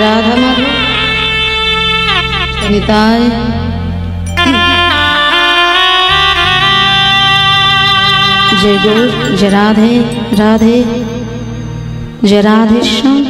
राधा माधव निताय जय गुरु जय राधे राधे जय राधे श्याम।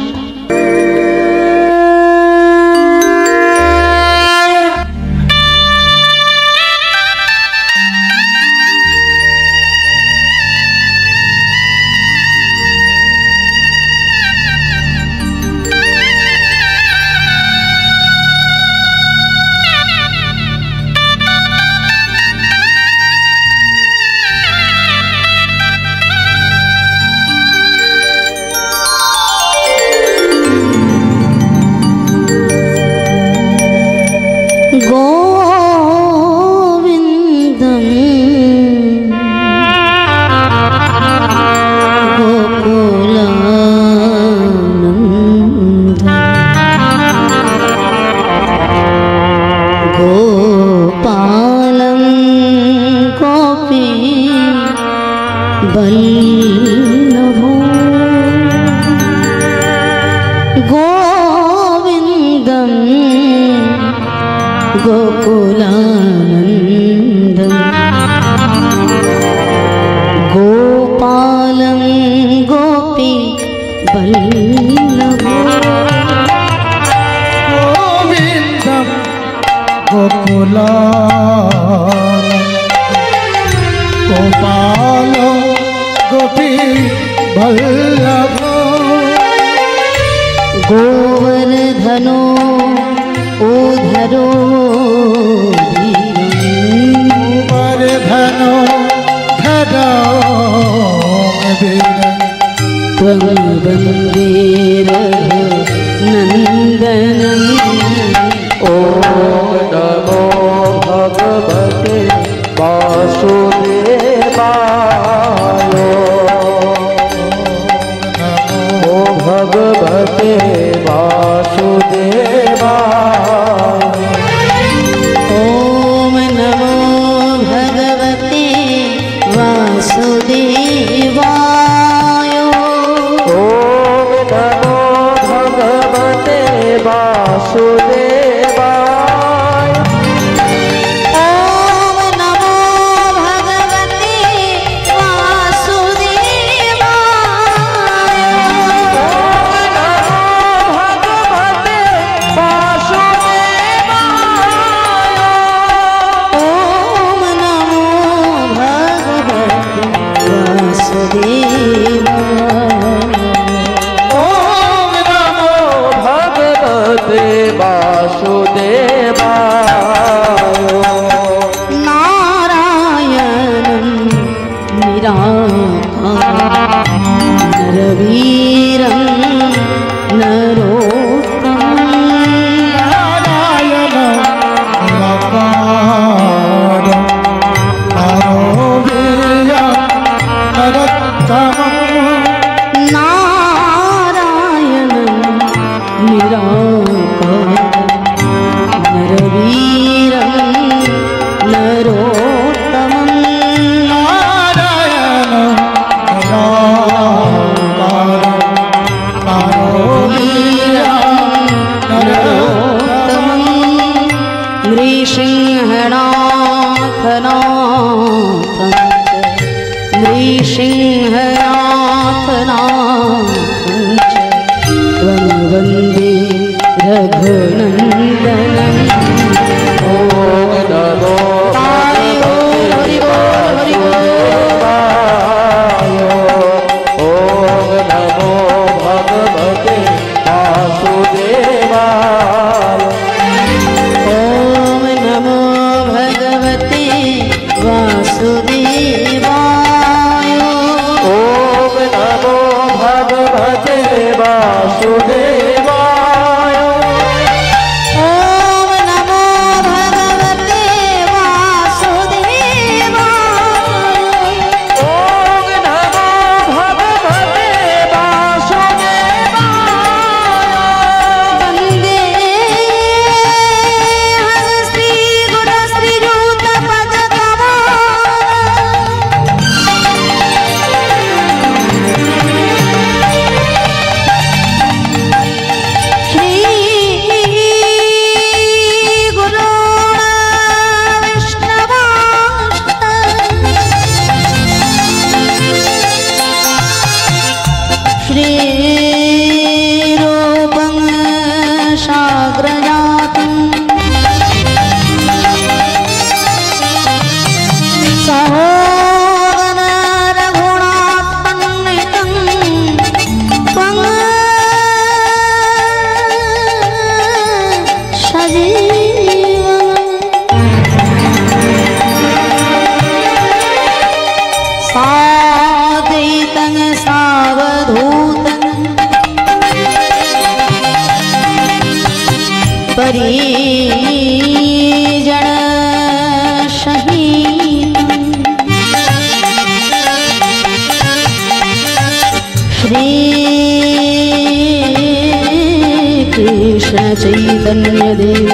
परिजन शहीद श्री कृष्ण चैतन्य देव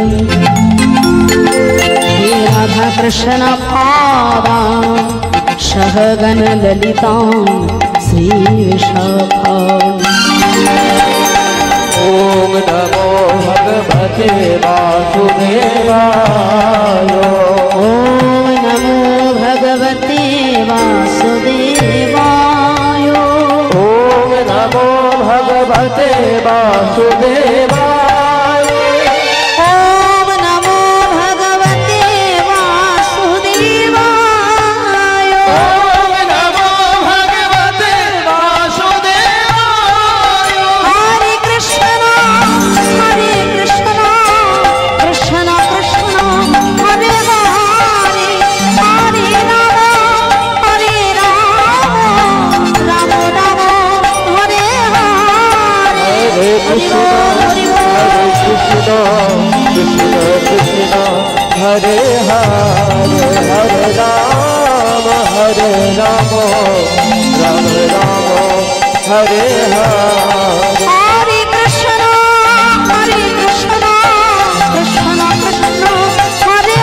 हे राधा कृष्ण पादा सहगन ललिता श्री विशाखा। ओम नमो भगवते वासुदेवाय। ओम नमो भगवते वासुदेवाय। ओम नमो भगवते वासुदेवाय। ओम नमो भगवते वासुदेवाय। ओम नमो भगवते वासुदेवाय। हरे कृष्ण कृष्ण कृष्ण हरे हरे हरे राम राम राम हरे हरे। हरे कृष्ण कृष्ण कृष्ण हरे हरे हरे राम राम राम हरे हरे। हरे कृष्ण कृष्ण कृष्ण हरे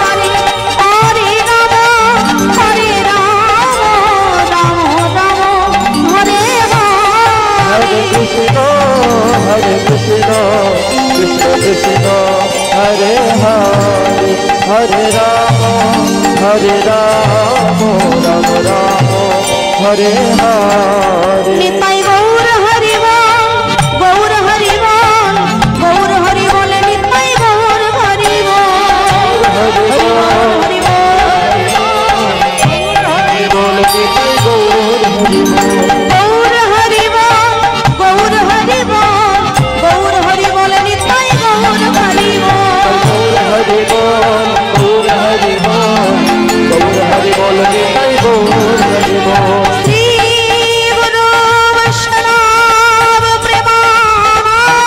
हरे हरे राम राम राम हरे हरे। कृष्ण कृष्ण कृष्ण हरे हरे राम राम राम हरे हरे। निताई गौर हरिवाल गौर हरिवाल गौर हरिवाल निताई गौर हरिवाल हरिवाल बोल निताई गौर हरिवाल। गौर हरिवाल गौर हरिवाल निताई गौर हरिवाल। गौर हरिवाल गौर हरिवाल गौर हरिवाल निताई गौर हरिवाल। श्री गुरु वैष्णव प्रेमानंदी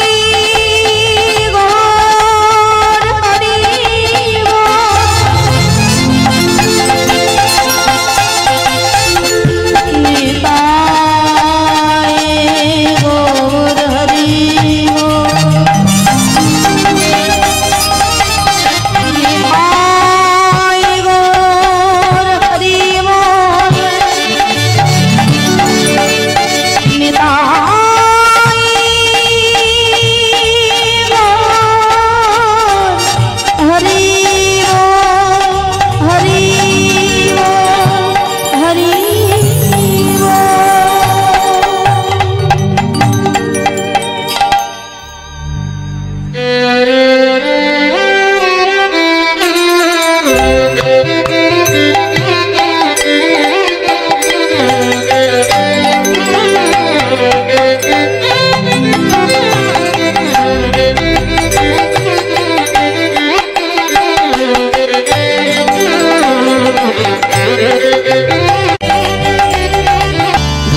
निताई गौर हरिवाल। निताई गौर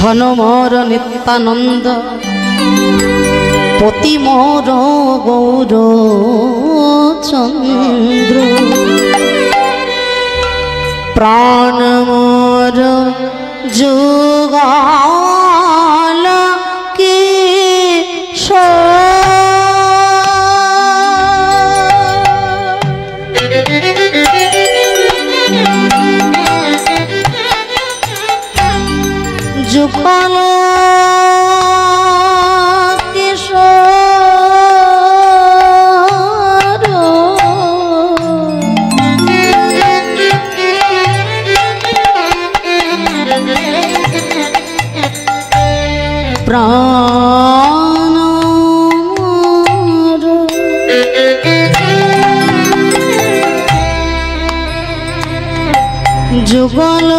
ধন মোর নিত্যানন্দ পতি মোর গৌর চন্দ্র প্রাণ মোর যুগাল কে যুগল কিশোর প্রাণ যুগল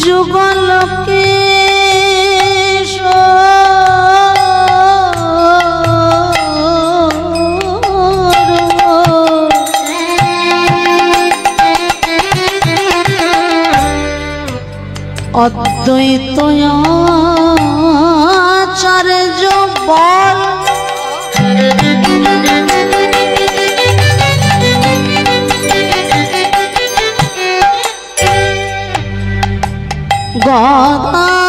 যুগলকে অদ্বৈত আচার্য বল গদাধর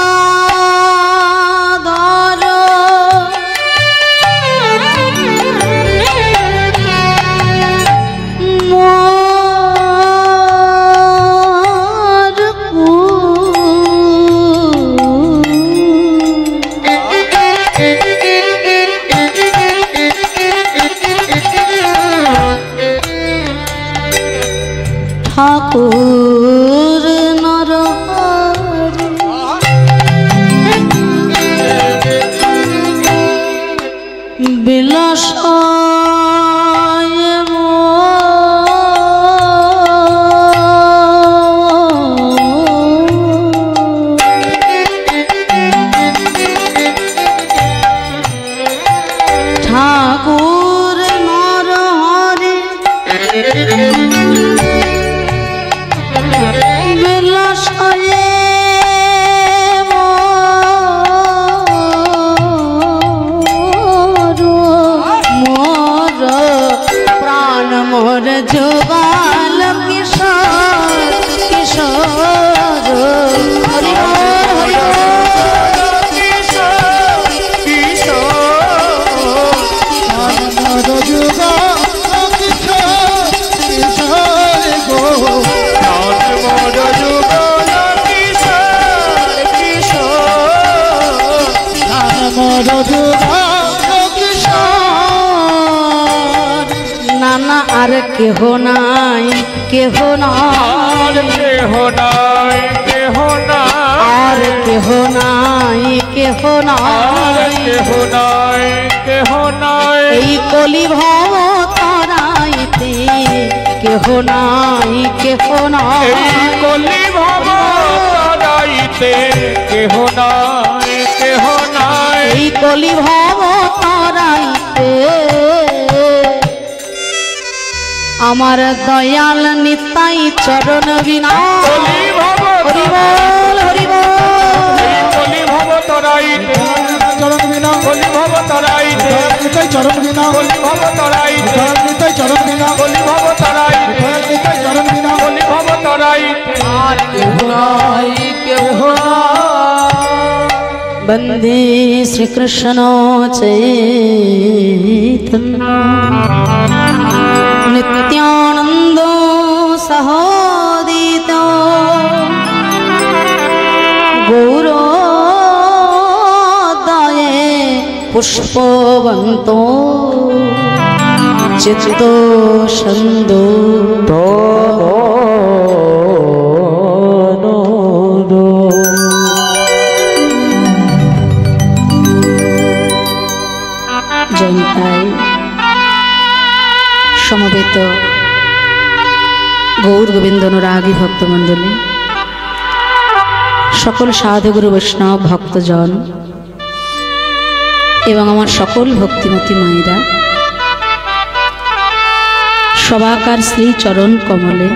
ঠাকুর নরহরি বিলাস ঠাকুর নরহরি মোর যুগল কিশোর কিশোর হরি হরি কিশোর কিশোর মোর যুগল কিশোর কিশোর গো মোর যুগল কিশোর কিশোর মোর যুগল কিশোর নানা আর কেহ নাই কেহ নাই কেহ নাই কেহ নাই আর কেহ নাই কেহ নাই কেহ নাই কেহ নাই এই কলি ভব তরাইতে কেহ নাই কেহ নাই এই কলি ভব তরাইতে কেহ নাই কেহ নাই এই কলি ভব তরাইতে আমার দয়াল নিতাই চরণ বিনা হরি বল হরি বল কলি ভব তরাইতে চরণ বিনা কলি ভব তরাইতে নিতাই চরণ বিনা কলি ভব তরাইতে নিতাই চরণ বিনা কলি ভব তরাইতে নিতাই চরণ বিনা কলি ভব তরাইতে আর কেহ নাই কেহ বন্দে শ্রী কৃষ্ণ চৈতন্য নিত্যানন্দ সহোদিত গৌরদয়ে পুষ্পবন্ত চিত্ত সন্দো জয়নিতাই সমবেত গৌর গোবিন্দ অনুরাগী ভক্তমণ্ডলী সকল সাধুগুরু বৈষ্ণব ভক্তজন এবং আমার সকল ভক্তিমতী মায়েরা সবাকার শ্রী চরণ কমলে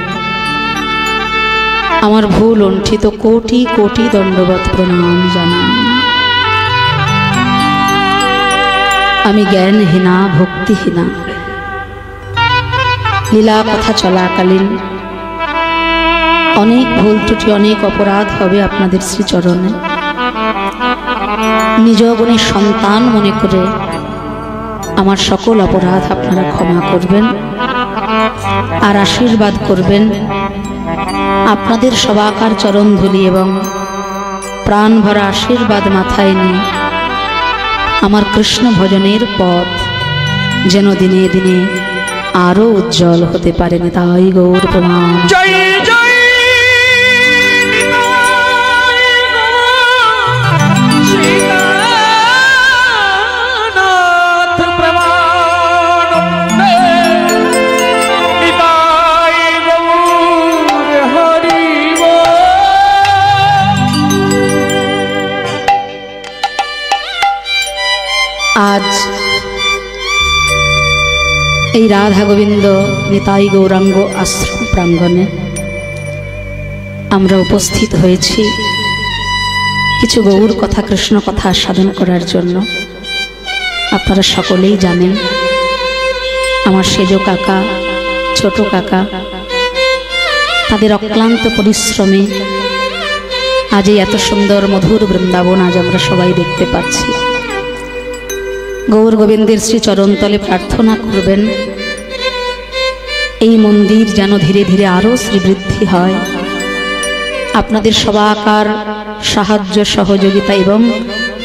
আমার ভুল লুণ্ঠিত কোটি কোটি দণ্ডবত প্রণাম জানাই। আমি জ্ঞানহীনা ভক্তিহীনা লীলা কথা চলাকালীন অনেক ভুল ত্রুটি অনেক অপরাধ হবে আপনাদের শ্রীচরণে। নিজ গুণের সন্তান মনে করে আমার সকল অপরাধ আপনারা ক্ষমা করবেন আর আশীর্বাদ করবেন। আপনাদের সবাকার চরণ ধুলি এবং প্রাণ ভরা আশীর্বাদ মাথায় নিয়ে আমার কৃষ্ণ ভজনের পথ যেন দিনে দিনে আরো উজ্জ্বল হতে পারেন, তাই গৌর প্রণাম। জয় জয় এই রাধা গোবিন্দ নিতাই গৌরাঙ্গ আশ্রম প্রাঙ্গণে আমরা উপস্থিত হয়েছি কিছু গৌর কথা, কৃষ্ণ কথা আস্বাদন করার জন্য। আপনারা সকলেই জানেন আমার সেজ কাকা, ছোট কাকা, তাদের অক্লান্ত পরিশ্রমে আজ এই এত সুন্দর মধুর বৃন্দাবন আজ আমরা সবাই দেখতে পাচ্ছি। গৌর গোবিন্দের শ্রী চরণতলে প্রার্থনা করবেন এই মন্দির যেন ধীরে ধীরে আরও শ্রীবৃদ্ধি হয়। আপনাদের সবাকার সাহায্য সহযোগিতা এবং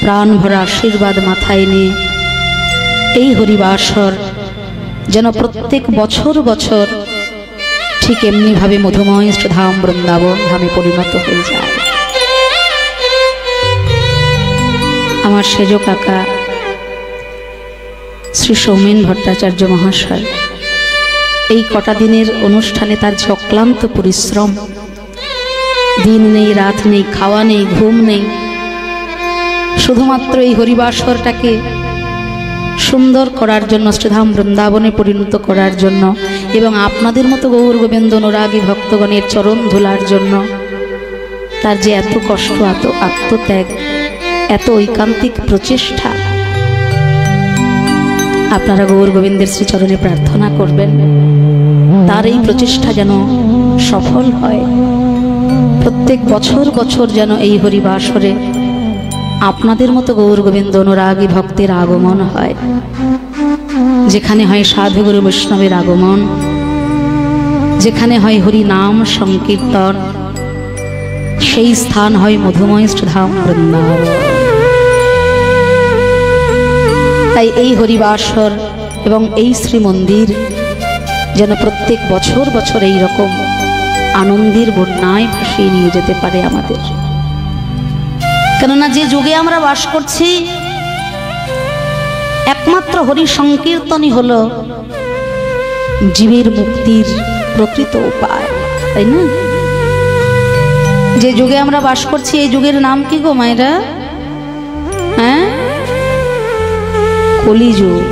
প্রাণ ভরা আশীর্বাদ মাথায় নিয়ে এই হরিবাসর যেন প্রত্যেক বছর বছর ঠিক এমনিভাবে মধুময় ধাম বৃন্দাবন ধামে পরিণত হয়ে যায়। আমার সেজ কাকা শ্রী সৌমেন ভট্টাচার্য মহাশয় এই কটা দিনের অনুষ্ঠানে তার যে অক্লান্ত পরিশ্রম, দিন নেই রাত নেই, খাওয়া নেই ঘুম নেই, শুধুমাত্র এই হরিবাসরটাকে সুন্দর করার জন্য, শ্রীধাম বৃন্দাবনে পরিণত করার জন্য এবং আপনাদের মতো গৌর গোবিন্দ অনুরাগী ভক্তগণের চরণ ধুলার জন্য তার যে এত কষ্ট, এত আত্মত্যাগ, এত ঐকান্তিক প্রচেষ্টা, আপনারা গৌর গোবিন্দের শ্রীচরণে প্রার্থনা করবেন তার এই প্রচেষ্টা যেন সফল হয়। প্রত্যেক বছর বছর যেন এই হরিবাসরে আপনাদের মতো গৌর গোবিন্দ অনুরাগী ভক্তের আগমন হয়। যেখানে হয় সাধুগুরু বৈষ্ণবের আগমন, যেখানে হয় হরি নাম সংকীর্তন, সেই স্থান হয় মধুময় ধাম বৃন্দাবন। তাই এই হরিবাসর এবং এই শ্রীমন্দির যেন প্রত্যেক বছর বছর এই রকম আনন্দের বন্যায় ভাসিয়ে নিয়ে যেতে পারে আমাদের। কেননা যে যুগে আমরা বাস করছি একমাত্র হরি সংকীর্তনই হল জীবের মুক্তির প্রকৃত উপায়, তাই না? যে যুগে আমরা বাস করছি এই যুগের নাম কি গো মায়েরা? হ্যাঁ, কলিযুগ।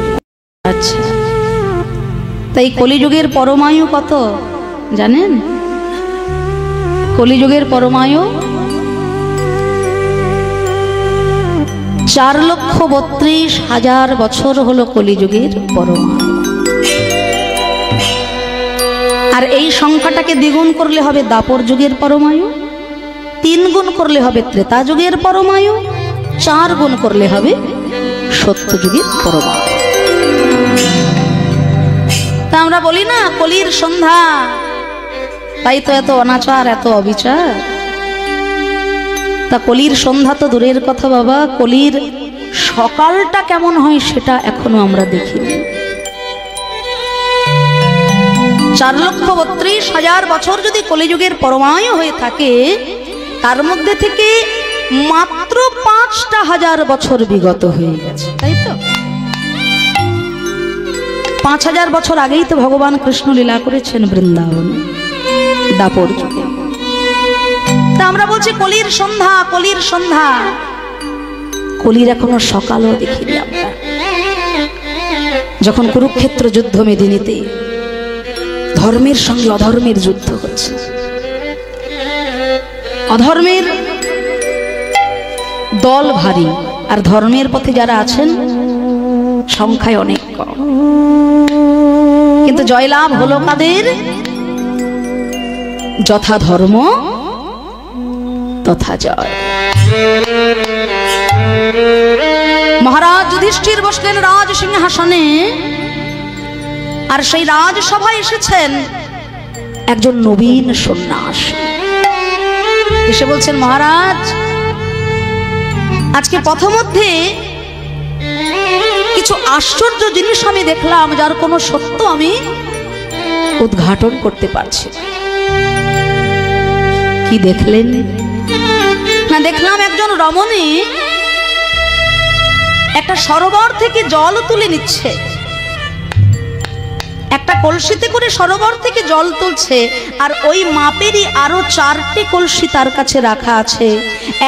আচ্ছা, তাই কলিযুগের পরমায়ু কত জানেন? কলিযুগের পরমায়ু 4,32,000 বছর হলো কলিযুগের পরমায়ু। আর এই সংখ্যাটাকে দ্বিগুণ করলে হবে দাপর যুগের পরমায়ু, 3 গুণ করলে হবে ত্রেতা যুগের পরমায়ু, 4 গুণ করলে হবে সত্য যুগের পরমায়ু। তা আমরা বলি না কলির সন্ধ্যা, তাই তো এত অনাচার, এত অবিচার। তা কলির সন্ধ্যা তো দূরের কথা বাবা, কলির সকালটা কেমন হয় সেটা এখনো আমরা দেখিনি। 4,32,000 বছর যদি কলিযুগের পরমায়ু হয়ে থাকে, তার মধ্যে থেকে মাত্র 5,000 বছর বিগত হয়ে গেছে, তাই তো? 5,000 বছর আগেই তো ভগবান কৃষ্ণ লীলা করেছেন বৃন্দাবনে দাপর যুগে। তা আমরা বলছি কলির সন্ধ্যা, কলির সন্ধ্যা। কলির এখনো সকালও দেখিনি আমরা। যখন কুরুক্ষেত্র যুদ্ধ মেদিনীতে ধর্মের সঙ্গে অধর্মের যুদ্ধ হচ্ছে, অধর্মের দল ভারী আর ধর্মের পথে যারা আছেন সংখ্যায় অনেক কম, কিন্তু জয়লাভ হলো কাদের? যথা ধর্ম তথা জয়। মহারাজ যুধিষ্ঠির বসলেন রাজ সিংহাসনে, আর সেই রাজসভায় এসেছেন একজন নবীন সন্ন্যাসী। এসে বলছেন, মহারাজ আজকে পথমধ্যে কিছু আশ্চর্য জিনিস আমি দেখলাম, যার কোনো সত্য আমি উদ্ঘাটন করতে পারছি। কি দেখলেন? না, দেখলাম একজন রমণী একটা সরোবর থেকে জল তুলে নিচ্ছে, একটা কলসিতে করে সরোবর থেকে জল তুলছে, আর ওই মাপেরই আরো 4টে কলসি তার কাছে রাখা আছে।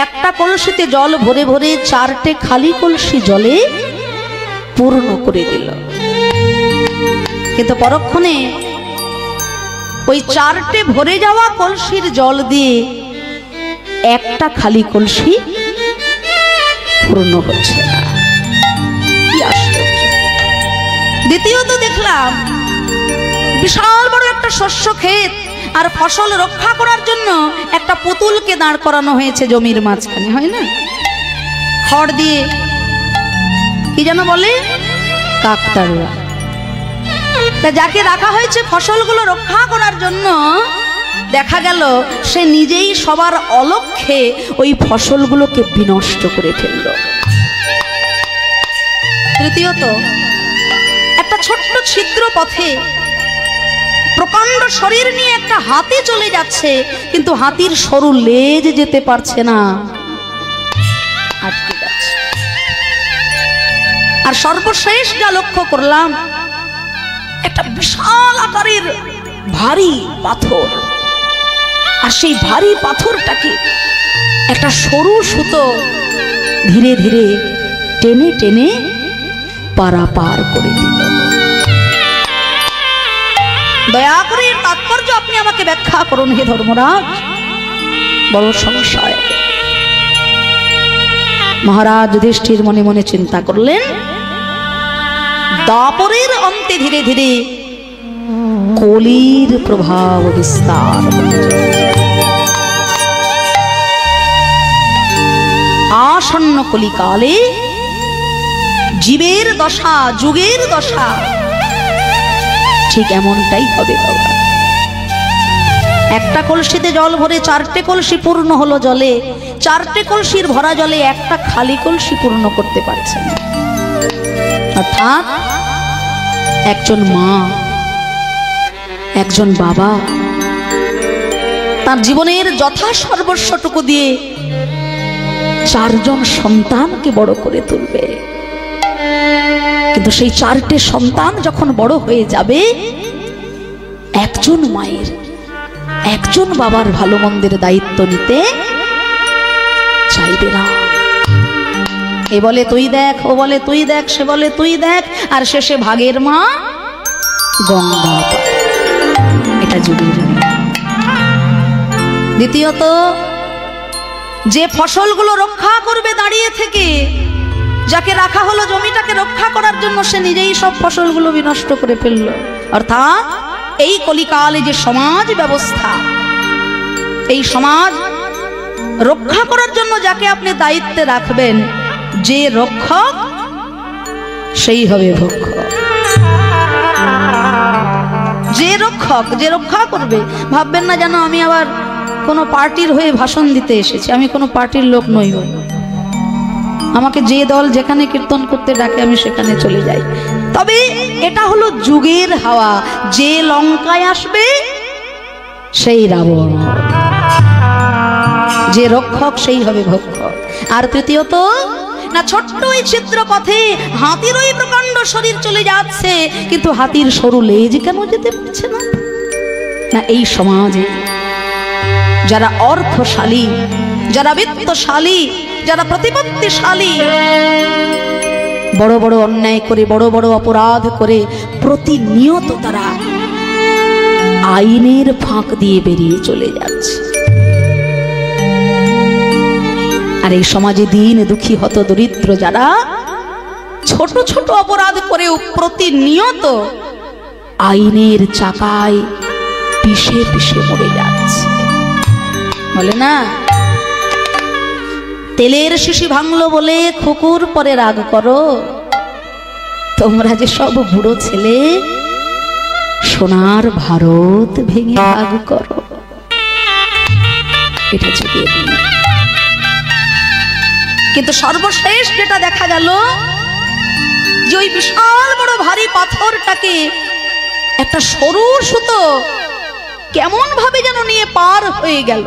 একটা কলসিতে জল ভরে ভরে 4টে খালি কলসি জলে পূর্ণ করে দিল। কিন্তু পরক্ষণে ওই 4টে ভরে যাওয়া কলসির জল দিয়ে একটা খালি কলসি পূর্ণ হচ্ছে না। কি আশ্চর্য! দ্বিতীয়ত দেখলাম বিশাল বড় একটা শস্য ক্ষেত, আর ফসল রক্ষা করার জন্য একটা পুতুলকে দাঁড় করানো হয়েছে জমির মাঝখানে, হয় না, খড় দিয়ে, কি যেন বলে, কাকতাড়ুয়া। তা যাকে রাখা হয়েছে ফসলগুলো রক্ষা করার জন্য, দেখা গেল সে নিজেই সবার অলক্ষ্যে ওই ফসলগুলোকে বিনষ্ট করে ফেলল। তৃতীয়ত, একটা ছোট্ট ছিদ্র পথে প্রকাণ্ড শরীর নিয়ে একটা হাতি চলে যাচ্ছে, কিন্তু হাতির সরু লেজ যেতে পারছে না, আটকে যাচ্ছে। আর সর্বশেষ যা লক্ষ্য করলাম, একটা বিশাল আকারের ভারী পাথর, আর সেই ভারী পাথরটাকে একটা সরু সুতো ধীরে ধীরে টেনে টেনে পারাপার করে দিল। দয়া করে এর তাৎপর্য আপনি আমাকে ব্যাখ্যা করুন হে ধর্মরাজ, বড় সংশয়। মহারাজ যুধিষ্ঠির মনে মনে চিন্তা করলেন, দাপরের অন্তে ধীরে ধীরে কলির প্রভাব বিস্তার, আসন্ন কলিকালে জীবের দশা, যুগের দশা ঠিক এমনটাই হবে বাবা। একটা কলসিতে জল ভরে 4টে কলসি পূর্ণ হলো জলে, 4টে কলসির ভরা জলে একটা খালি কলসি পূর্ণ করতে পারছে না। অর্থাৎ একজন মা, একজন বাবা তার জীবনের যথা সর্বস্বটুকু দিয়ে 4জন সন্তানকে বড় করে তুলবে, কিন্তু সেই 4টে সন্তান যখন বড় হয়ে যাবে, একজন মায়ের, একজন বাবার ভালো মন্দের দায়িত্ব নিতে চাইবে না। এ বলে তুই দেখ, ও বলে তুই দেখ, সে বলে তুই দেখ, আর শেষে ভাগের মা গঙ্গা। এটা যুগের। দ্বিতীয়ত, যে ফসলগুলো রক্ষা করবে দাঁড়িয়ে থেকে, যাকে রাখা হলো জমিটাকে রক্ষা করার জন্য, সে নিজেই সব ফসলগুলো বিনষ্ট করে ফেললো। অর্থাৎ এই কলিকালে যে সমাজ ব্যবস্থা, এই সমাজ রক্ষা করার জন্য যাকে আপনি দায়িত্বে রাখবেন, যে রক্ষক সেই হবে ভক্ষক। যে রক্ষক, যে রক্ষা করবে, ভাববেন না যেন আমি আবার কোনো পার্টির হয়ে ভাষণ দিতে এসেছি। আমি কোনো পার্টির লোক নই। আমাকে যে দল যেখানে কীর্তন করতে ডাকে আমি সেখানে চলে যাই। তবে এটা হলো যুগের হাওয়া, যে লঙ্কায় আসবে সেই রাবণ, যে রক্ষক সেই হবে ভক্ষক। আর তৃতীয়ত, না ছোট্ট ওই ছিদ্র পথে হাতির ওই প্রকাণ্ড শরীর চলে যাচ্ছে, কিন্তু হাতির সরু লেজ কেন যেতে পারছে না? না এই সমাজে যারা অর্থশালী, যারা বিত্তশালী, যারা প্রতিপত্তিশালী, বড় বড় অন্যায় করে, বড় বড় অপরাধ করে প্রতিনিয়ত তারা আইনের ফাঁক দিয়ে বেরিয়ে চলে যাচ্ছে। আর এই সমাজে দিন দুঃখী হত দরিদ্র যারা ছোট ছোট অপরাধ করেও প্রতিনিয়ত আইনের চাকায় পিষে পিষে মরে যাচ্ছে। বলে না, তেলের শিশি ভাঙলো বলে খুকুর পরে রাগ করো, তোমরা যে সব বুড়ো ছেলে সোনার ভারত ভেঙে ভাগ করো। এটা যুগের। কিন্তু সর্বশেষ যেটা দেখা গেল, যে ওই বিশাল বড় ভারী পাথরটাকে একটা সরু সুতো কেমন ভাবে যেন নিয়ে পার হয়ে গেল।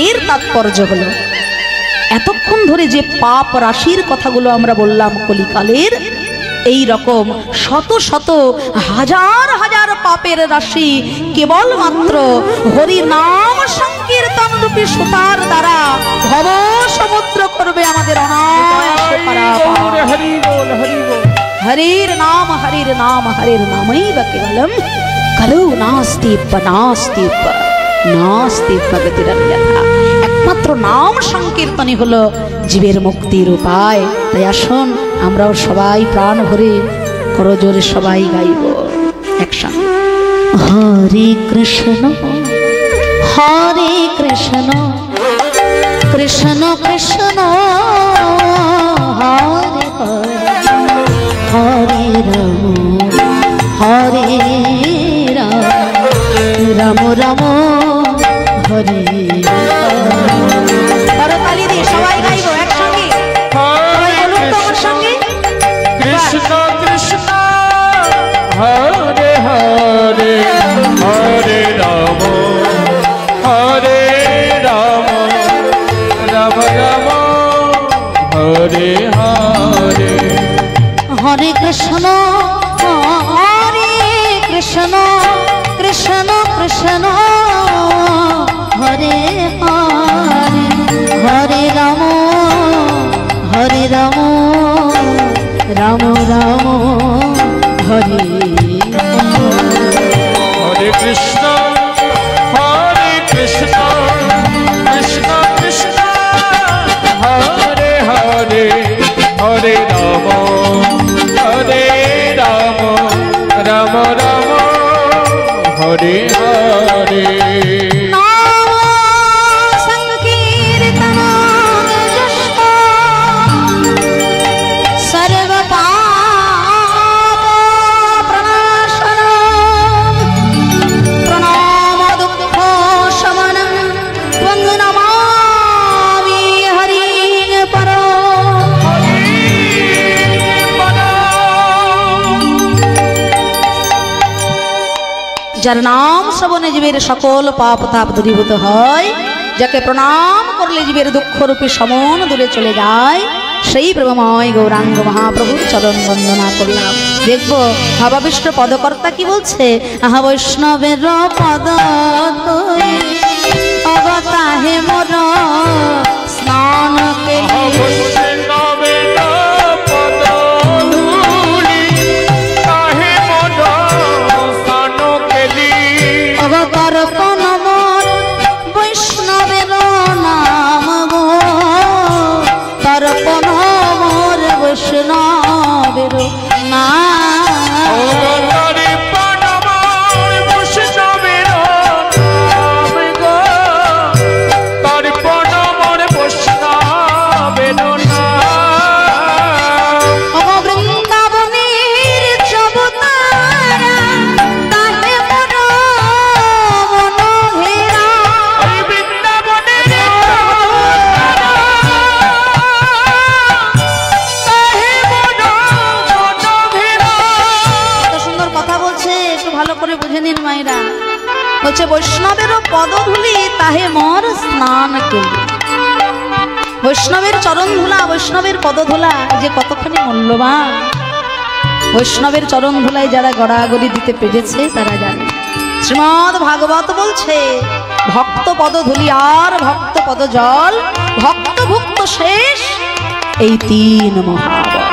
এর তাৎপর্য হলো, এতক্ষণ ধরে যে পাপ রাশির কথাগুলো আমরা বললাম কলিকালের, এই রকম শত শত হাজার হাজার পাপের রাশি কেবলমাত্র হরি নাম সংকীর্তন রূপী সুতার দ্বারা ভব সমুদ্র করবে আমাদের অনায়াসে পারাপার। हरिर नाम हरिर नामैव केवलम कलौ नास्ति गतिरन्यथा। একমাত্র নাম সংকীর্তনই হলো জীবের মুক্তির উপায়। তাই আসুন আমরাও সবাই প্রাণ ভরে করজোরে সবাই গাইব একসঙ্গে। হরে কৃষ্ণ কৃষ্ণ কৃষ্ণ হরে হরে হরে রাম রাম হরে করতালি দিয়ে সবাই গাইব একসঙ্গে। সবাই বলুন তো আমার সঙ্গে, কৃষ্ণ কৃষ্ণ হরে হরে হরে রাম রাম রাম হরে হরে। হরে কৃষ্ণ কৃষ্ণ কৃষ্ণ হরে হরে হরে রাম রাম রাম হরে হরে কৃষ্ণ কৃষ্ণ কৃষ্ণ হরে হরে হরে রাম রাম রাম হরে হরে। যার নাম শ্রবণে জীবের সকল পাপ তাপ দূরীভূত হয়, যাকে প্রণাম করলে জীবের দুঃখরূপী সমন দূরে চলে যায়, সেই প্রেমময় গৌরাঙ্গ মহাপ্রভুর চরণ বন্দনা করলাম। দেখবো ভাবাবিষ্ট পদকর্তা কি বলছে। আহা বৈষ্ণবের পদ অবতাহে মোর স্নান কেলি অবতর্পণ মোর বৈষ্ণবের নাম গো, তর্পণ মোর বৈষ্ণবের হচ্ছে বৈষ্ণবের পদধূলি তাহে মোর স্নান কেলি। বৈষ্ণবের চরণ ধুলা, বৈষ্ণবের পদধুলা যে কতখানি মূল্যবান। বৈষ্ণবের চরণ ধুলায় যারা গড়াগড়ি দিতে পেরেছে তারা জানে। শ্রীমদ্ ভাগবত বলছে ভক্ত পদধূলি আর ভক্ত পদ জল, ভক্ত ভুক্ত শেষ এই তিন মহাবল।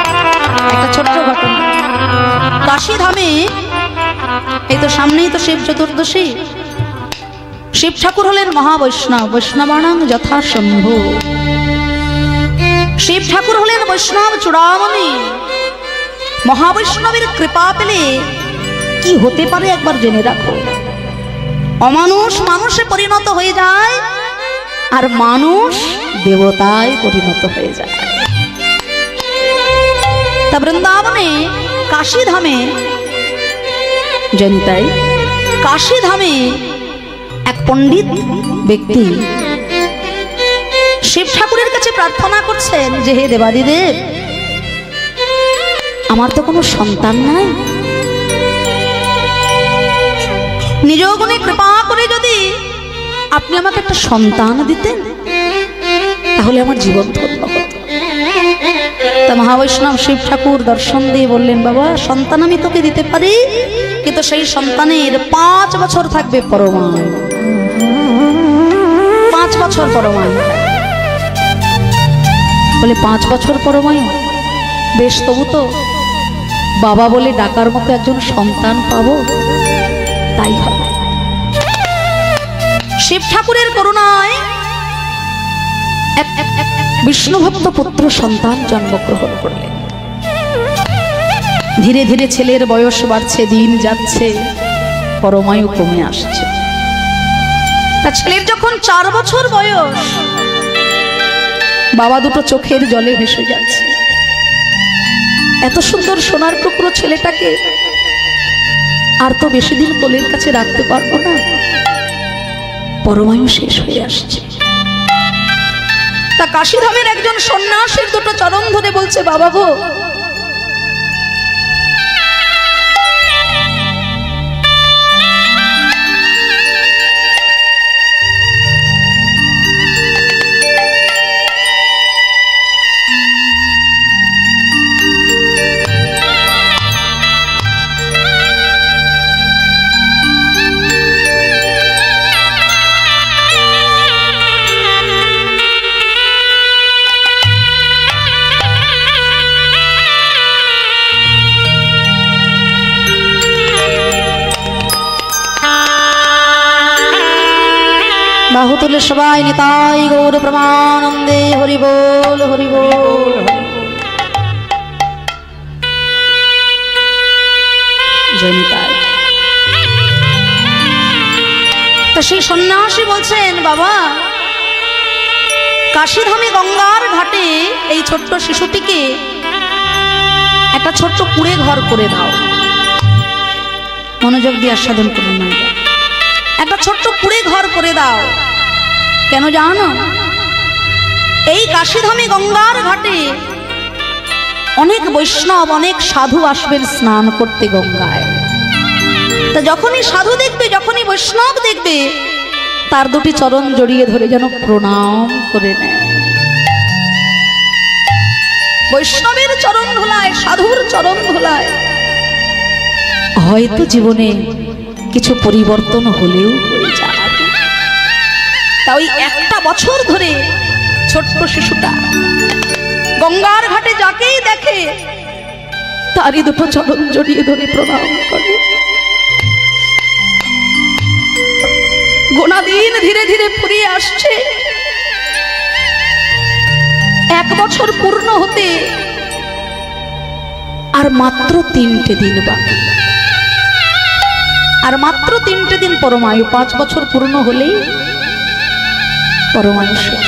একটা ছোট্ট ঘটনা, কাশী ধামে এই তো সামনেই তো শিব চতুর্দশী। শিব ঠাকুর হলেন মহাবৈষ্ণব, বৈষ্ণবানাং যথা শম্ভু। শিব ঠাকুর হলেন বৈষ্ণব চূড়ামণি। মহাবৈষ্ণবের কৃপা পেলে কি হতে পারে একবার জেনে রাখো। অমানুষ মানুষে পরিণত হয়ে যায়, আর মানুষ দেবতায় পরিণত হয়ে যায়। তা বৃন্দাবনে কাশী ধামে জনিতাই কাশী ধামে এক পণ্ডিত ব্যক্তি শিব ঠাকুরের কাছে প্রার্থনা করছেন যে হে দেবাদিদেব, আমার তো কোনো সন্তান নাই, নিজ গুণে কৃপা করে যদি আপনি আমাকে একটা সন্তান দিতেন তাহলে আমার জীবন ধন্য হতো। তা মহাবৈষ্ণব শিব ঠাকুর দর্শন দিয়ে বললেন, বাবা সন্তান আমি তোকে দিতে পারি, কিন্তু সেই সন্তানের 5 বছর থাকবে পরমায়ু। 5 বছর পরমায়ু। বলে 5 বছর পরমায়ু, বেশ তবু তো বাবা বলে ডাকার মতো একজন সন্তান পাবো, তাই হবে। শিব ঠাকুরের করুণায় বিষ্ণুভক্ত পুত্র সন্তান জন্মগ্রহণ করলেন। ধীরে ধীরে ছেলের বয়স বাড়ছে, দিন যাচ্ছে, পরমায়ু কমে আসছে। তা ছেলের যখন 4 বছর বয়স, বাবা দুটো চোখের জলে ভেসে যাচ্ছে। এত সুন্দর সোনার টুকরো ছেলেটাকে আর তো বেশি দিন কোলের কাছে রাখতে পারবো না, পরমায়ু শেষ হয়ে আসছে। তা কাশীধামের একজন সন্ন্যাসীর দুটো চরণ ধরে বলছে, বাবা গো, বাহু তুলে সবাই নিতাই গৌর প্রমানন্দে হরি বল হরি বল। জয় নিতাই। তা সেই সন্ন্যাসী বলছেন, বাবা, কাশীধামে গঙ্গার ঘাটে এই ছোট্ট শিশুটিকে একটা ছোট্ট কুঁড়ে ঘর করে দাও। মনোযোগ দিয়ে আস্বাদন করুন না, একটা ছোট্ট কুঁড়ে ঘর করে দাও। কেন জানো? এই কাশীধামে গঙ্গার ঘাটে অনেক বৈষ্ণব, অনেক সাধু আসবেন স্নান করতে গঙ্গায়। তা যখনই সাধু দেখবে, যখনই বৈষ্ণব দেখবে, তার দুটি চরণ জড়িয়ে ধরে যেন প্রণাম করে নেয়। বৈষ্ণবের চরণ ধুলায়, সাধুর চরণ ধুলায় হয়তো জীবনে কিছু পরিবর্তন হলেও হয়ে যায়। তা ওই 1 বছর ধরে ছোট্ট শিশুটা গঙ্গার ঘাটে যাকেই দেখে তারই দুটো চরণ জড়িয়ে ধরে প্রণাম করে। গোনা দিন ধীরে ধীরে ফুরিয়ে আসছে। 1 বছর পূর্ণ হতে আর মাত্র 3টে দিন বাকি। আর মাত্র 3টে দিন পরমায়ু। 5 বছর পূর্ণ হলেই পরমায়ু শেষ।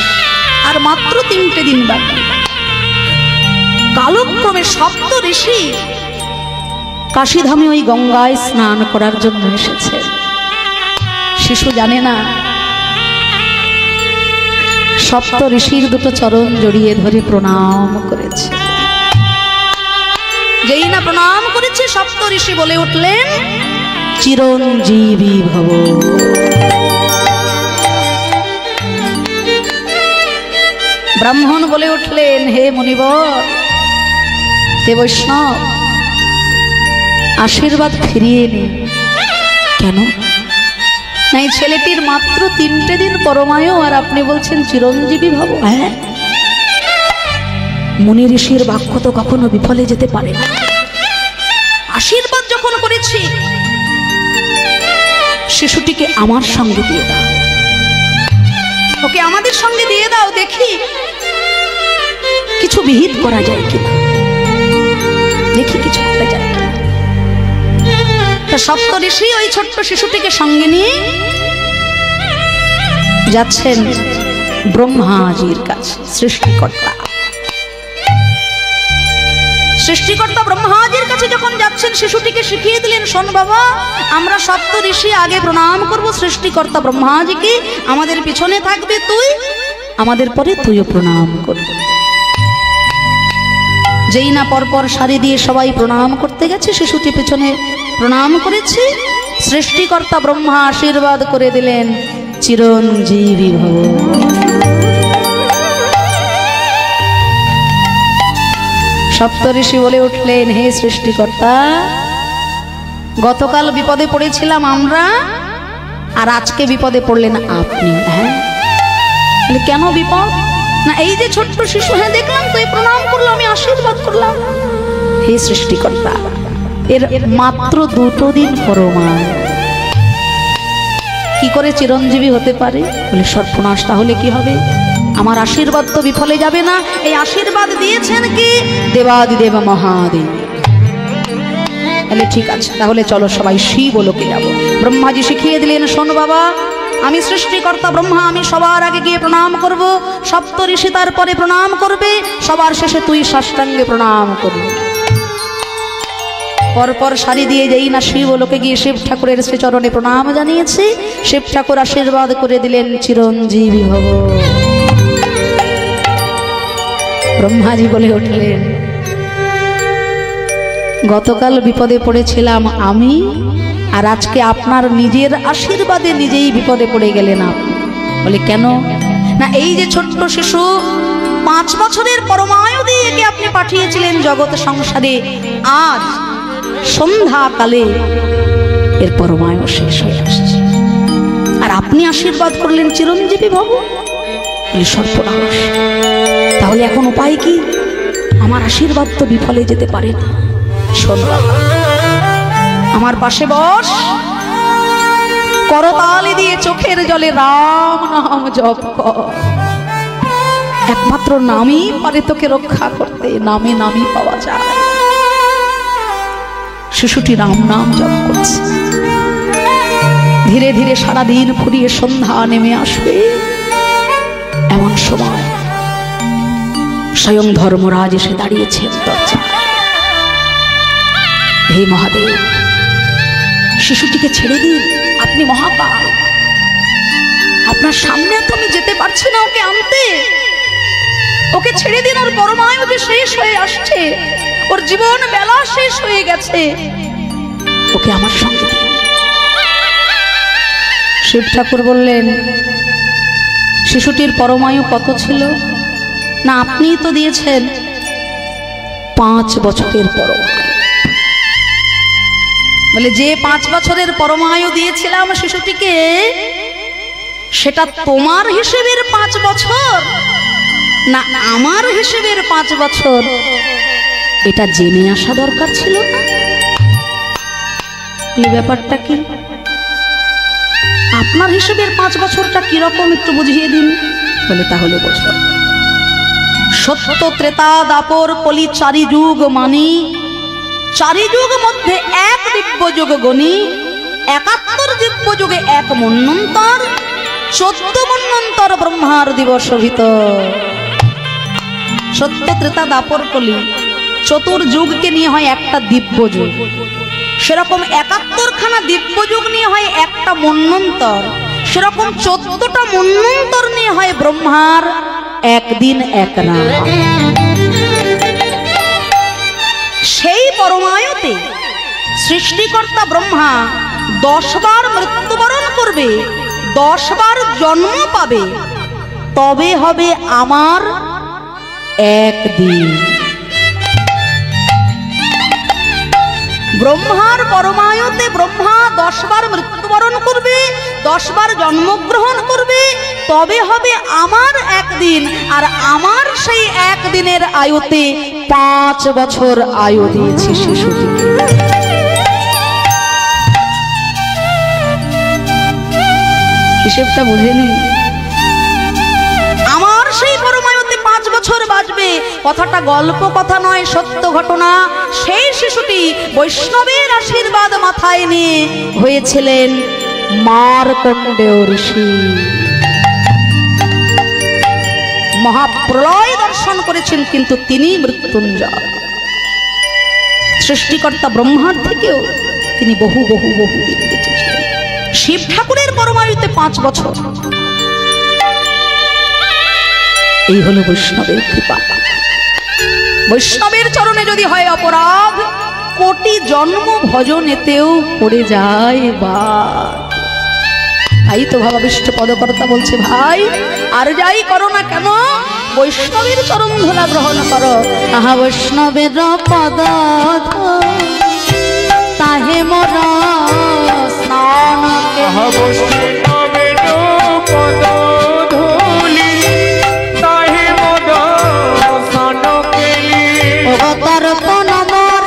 আর মাত্র 3টে দিন বাকি। কালক্রমে সপ্ত ঋষি কাশীধামে ওই গঙ্গায় স্নান করার জন্য এসেছে। শিশু জানে না, সপ্ত ঋষির দুটো চরণ জড়িয়ে ধরে প্রণাম করেছে। যেই না প্রণাম করেছে, সপ্ত ঋষি বলে উঠলেন, চিরঞ্জীবী ভব। ব্রাহ্মণ বলে উঠলেন, হে মুনিবর, হে বৈষ্ণব, আশীর্বাদ ফিরিয়ে নিন। কেন? নাই ছেলেটির মাত্র 3টে দিন পরমায়ু, আর আপনি বলছেন চিরঞ্জীবী ভব। হ্যাঁ, মুনি ঋষির বাক্য তো কখনো বিফলে যেতে পারে না। আশীর্বাদ যখন করেছি, শিশুটিকে আমার সঙ্গে দিয়ে দাও, ওকে আমাদের সঙ্গে দিয়ে দাও, দেখি কিছু বিহিত করা যায় কিনা, দেখি কিছু করা যায় কিনা। তা সপ্ত ঋষি ওই ছোট্ট শিশুটিকে সঙ্গে নিয়ে যাচ্ছেন ব্রহ্মাজির কাছে। সৃষ্টিকর্তা ব্রহ্মাজির কাছে যখন যাচ্ছেন, শিশুটিকে শিখিয়ে দিলেন, শোন বাবা, আমরা সপ্ত ঋষি আগে প্রণাম করব সৃষ্টিকর্তা ব্রহ্মাজিকে, আমাদের পিছনে থাকবে তুই, আমাদের পরে তুইও প্রণাম করবি। যেই না পরপর সারি দিয়ে সবাই প্রণাম করতে গেছে, শিশুটি পেছনে প্রণাম করেছে। সৃষ্টিকর্তা ব্রহ্মা আশীর্বাদ করে দিলেন, চিরঞ্জীবী ভব। সপ্তঋষি বলে উঠলেন, হে সৃষ্টিকর্তা, গতকাল বিপদে পড়েছিলাম আমরা, আর আজকে বিপদে পড়লেন আপনি। হ্যাঁ, কেন বিপদ? না এই যে ছোট্ট শিশু, হ্যাঁ দেখলাম তো, প্রণাম করলো, আমি আশীর্বাদ করলাম। হে সৃষ্টিকর্তা, এর মাত্র 2 দিন পরমায় কি করে চিরঞ্জীবী হতে পারে? বলে সর্বনাশ, তাহলে কি হবে? আমার আশীর্বাদ তো বিফলে যাবে না। এই আশীর্বাদ দিয়েছেন কি? দেবাদিদেব মহাদেব। তাহলে ঠিক আছে, তাহলে চলো সবাই শিবলোকে যাব। ব্রহ্মাজি শিখিয়ে দিলেন, শোন বাবা, আমি সৃষ্টিকর্তা ব্রহ্মা, আমি সবার আগে গিয়ে প্রণাম করব, সপ্ত ঋষি তারপরে প্রণাম করবে, সবার শেষে তুই সাষ্টাঙ্গে প্রণাম করবি। পরপর সারি দিয়ে যেই না শিবলোকে গিয়ে শিব ঠাকুরের শ্রীচরণে প্রণাম জানিয়েছে, শিব ঠাকুর আশীর্বাদ করে দিলেন, চিরঞ্জীবী ভব। ব্রহ্মাজি বলে উঠলেন, গতকাল বিপদে পড়েছিলাম আমি, আর আজকে আপনার নিজের আশীর্বাদে নিজেই বিপদে পড়ে গেলেন আপনি। বলে কেন? না, এই যে ছোট্ট শিশু 5 বছরের পরমায়ু দিয়ে একে আপনি পাঠিয়েছিলেন জগৎ সংসারে, আজ সন্ধ্যাকালে এর পরমায়ু শেষ হয়ে আসছে, আর আপনি আশীর্বাদ করলেন চিরঞ্জীবী ভব। বলে সর্বনাশ, তাহলে এখন উপায় কি? আমার আশীর্বাদ তো বিফলে যেতে পারে না। শোন বাবা, আমার পাশে বস, করতালি দিয়ে চোখের জলে রাম নাম জপ কর। একমাত্র নামই পারে তোকে রক্ষা করতে, নামে নামই পাওয়া যায়। শিশুটি রাম নাম জপ করছে। ধীরে ধীরে সারাদিন ফুরিয়ে সন্ধ্যা নেমে আসবে, এমন সময় স্বয়ং ধর্মরাজ এসে দাঁড়িয়েছেন দরজায়। হে মহাদেব, শিশুটিকে ছেড়ে দিন, আপনি মহাকাল, আপনার সামনে তো আমি যেতে পারছি না ওকে আনতে। ওকে ছেড়ে দিন, ওর পরমায়ু যে শেষ হয়ে আসছে, ওর জীবন বেলা শেষ হয়ে গেছে, ওকে আমার সঙ্গে দিন। শিব ঠাকুর বললেন, শিশুটির পরমায়ু কত ছিল? না, আপনিই তো দিয়েছেন 5 বছরের পরমায়ু। বলে যে 5 বছরের পরমায়ু দিয়েছিলাম শিশুটিকে, সেটা তোমার হিসেবের 5 বছর না আমার হিসেবের 5 বছর? এটা জেনে আসা দরকার ছিল না? এই ব্যাপারটা কি? আপনার হিসেবের 5 বছরটা কিরকম একটু বুঝিয়ে দিন। বলে তাহলে বোঝো, সত্য ত্রেতা দাপর কলি 4 যুগ মানি, 4 যুগ মধ্যে 1 দিব্য যুগ গণি, 71 দিব্য যুগে 1 মন্বন্তর, 14 মন্বন্তর ব্রহ্মার দিবস ভিতর। সত্য ত্রেতা দাপর কলি 4 যুগকে নিয়ে হয় একটা দিব্য যুগ, সেরকম 71 খানা দিব্য যুগ নিয়ে হয় একটা মন্বন্তর, সেরকম 14টা মন্বন্তর নিয়ে হয় ব্রহ্মার 1 দিন 1 রাত। সেই পরমায়ুতে সৃষ্টিকর্তা ব্রহ্মা 10 বার মৃত্যুবরণ করবে, 10 বার জন্ম পাবে, তবে হবে আমার 1 দিন। ব্রহ্মার পরমায়ুতে ব্রহ্মা 10 বার মৃত্যুবরণ করবে, 10 বার জন্মগ্রহণ করবে, তবে হবে আমার 1 দিন। আর আমার সেই 1 দিনের আয়ুতে 5 বছর আয়ু দিয়েছি শিশুটিকে। হিসেবটা বুঝে নিন। আমার সেই পরমায়ুতে 5 বছর বাঁচবে, কথাটা গল্প কথা নয়, সত্য ঘটনা। সেই শিশুটি বৈষ্ণবের আশীর্বাদ মাথায় নিয়ে হয়েছিলেন মার্কণ্ডেয় ঋষি। মহাপ্রলয় দর্শন করেছেন, কিন্তু তিনি মৃত্যুঞ্জয়। সৃষ্টিকর্তা ব্রহ্মার থেকেও তিনি বহু বহু বহু দিন বেঁচেছিলেন। শিব ঠাকুরের পরমায়ুতে 5 বছর। এই হলো বৈষ্ণবের কৃপা। বৈষ্ণবের চরণে যদি হয় অপরাধ, কোটি জন্ম ভজনেতেও পড়ে যায় বা। তাই তো ভবাবিষ্ট পদকর্তা বলছে, ভাই আর যাই করো না কেন, বৈষ্ণবের চরণ ধুলা গ্রহণ করো। আহা বৈষ্ণবের পদ তাহে মোর স্নান, আহা বৈষ্ণবের পদ ধুলি তাহে মোর স্নান কেলি, ও তর্পণ মোর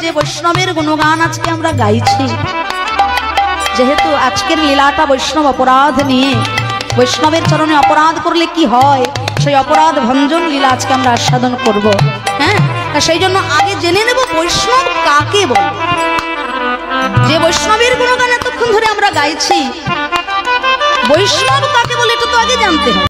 যে বৈষ্ণবের গুণগান আজকে আমরা গাইছি, যেহেতু আজকের লীলাটা বৈষ্ণব অপরাধ নিয়ে, বৈষ্ণবের চরণে অপরাধ করলে কি হয় সেই অপরাধ ভঞ্জন লীলা আজকে আমরা আস্বাদন করব। হ্যাঁ, সেই জন্য আগে জেনে নেব বৈষ্ণব কাকে বলে। যে বৈষ্ণবের গুণগান এতক্ষণ ধরে আমরা গাইছি, বৈষ্ণব কাকে বলে এটা তো আগে জানতে হবে।